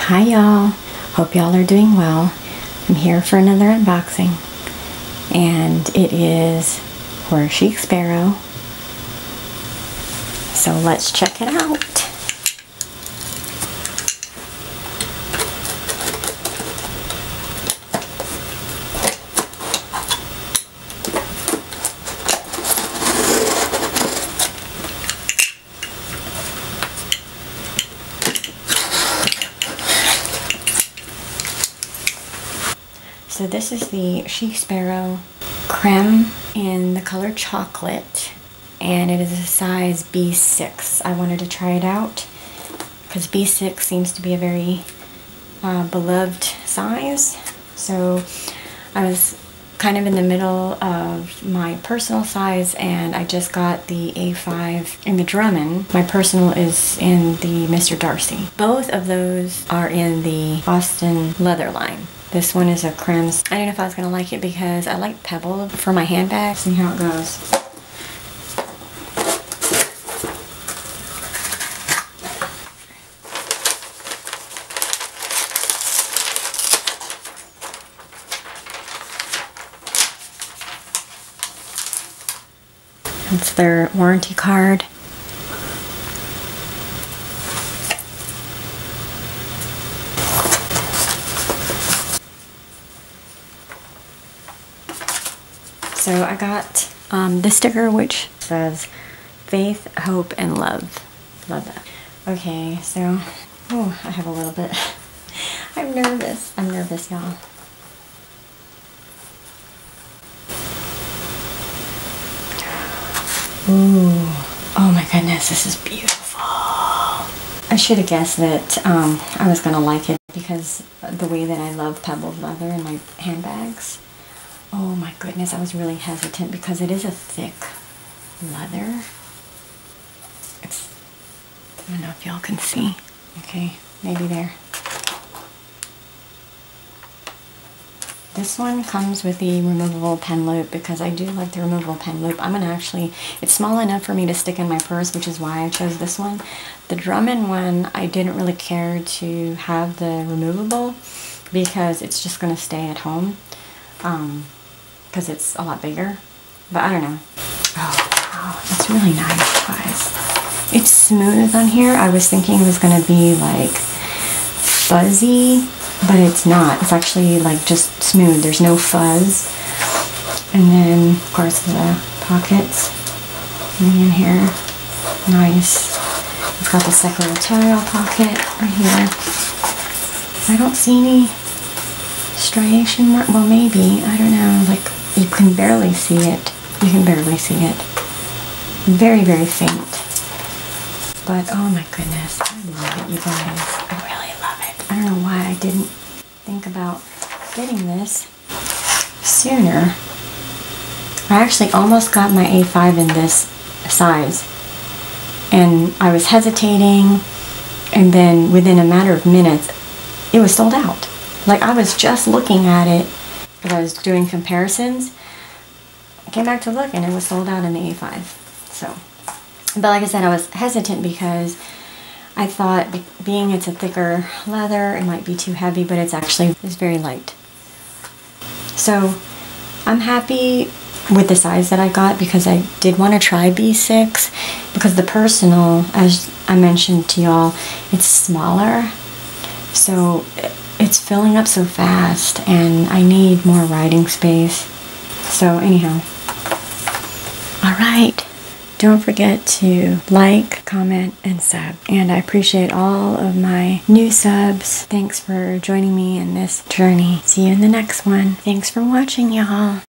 Hi y'all, hope y'all are doing well. I'm here for another unboxing, and it is for Chic Sparrow. So let's check it out. So this is the Chic Sparrow creme in the color chocolate, and it is a size B6. I wanted to try it out because B6 seems to be a very beloved size. So I was kind of in the middle of my personal size, and I just got the A5 in the Drummond. My personal is in the Mr. Darcy. Both of those are in the Boston leather line. This one is a creme. I didn't know if I was going to like it because I like pebble for my handbag. See how it goes. That's their warranty card. So I got the sticker which says faith, hope, and love. Love that. Okay, so, oh, I have a little bit. I'm nervous. I'm nervous, y'all. Ooh, oh my goodness, this is beautiful. I should have guessed that I was gonna like it because the way that I love pebbled leather in my handbags. Oh my goodness, I was really hesitant because it is a thick leather. I don't know if y'all can see. Okay, maybe there. This one comes with the removable pen loop because I do like the removable pen loop. I'm gonna actually, it's small enough for me to stick in my purse, which is why I chose this one. The Drummond one, I didn't really care to have the removable because it's just gonna stay at home. Because it's a lot bigger, but I don't know. Oh, it's really nice, guys. It's smooth on here. I was thinking it was gonna be like fuzzy, but it's not. It's actually like just smooth. There's no fuzz. And then, of course, the pockets in here. Nice. It's got the secretarial pocket right here. I don't see any striation mark. Well, maybe. I don't know. Like, you can barely see it. You can barely see it. Very, very faint. But, oh my goodness. I love it, you guys. I really love it. I don't know why I didn't think about getting this sooner. I actually almost got my A5 in this size. And I was hesitating. And then within a matter of minutes, it was sold out. Like, I was just looking at it, but I was doing comparisons. I came back to look and it was sold out in the A5. So, but like I said, I was hesitant because I thought being it's a thicker leather, it might be too heavy, but it's very light. So I'm happy with the size that I got because I did want to try B6 because the personal, as I mentioned to y'all, it's smaller. So it's filling up so fast and I need more writing space. So anyhow, all right, don't forget to like, comment, and sub. And I appreciate all of my new subs. Thanks for joining me in this journey. See you in the next one. Thanks for watching, y'all.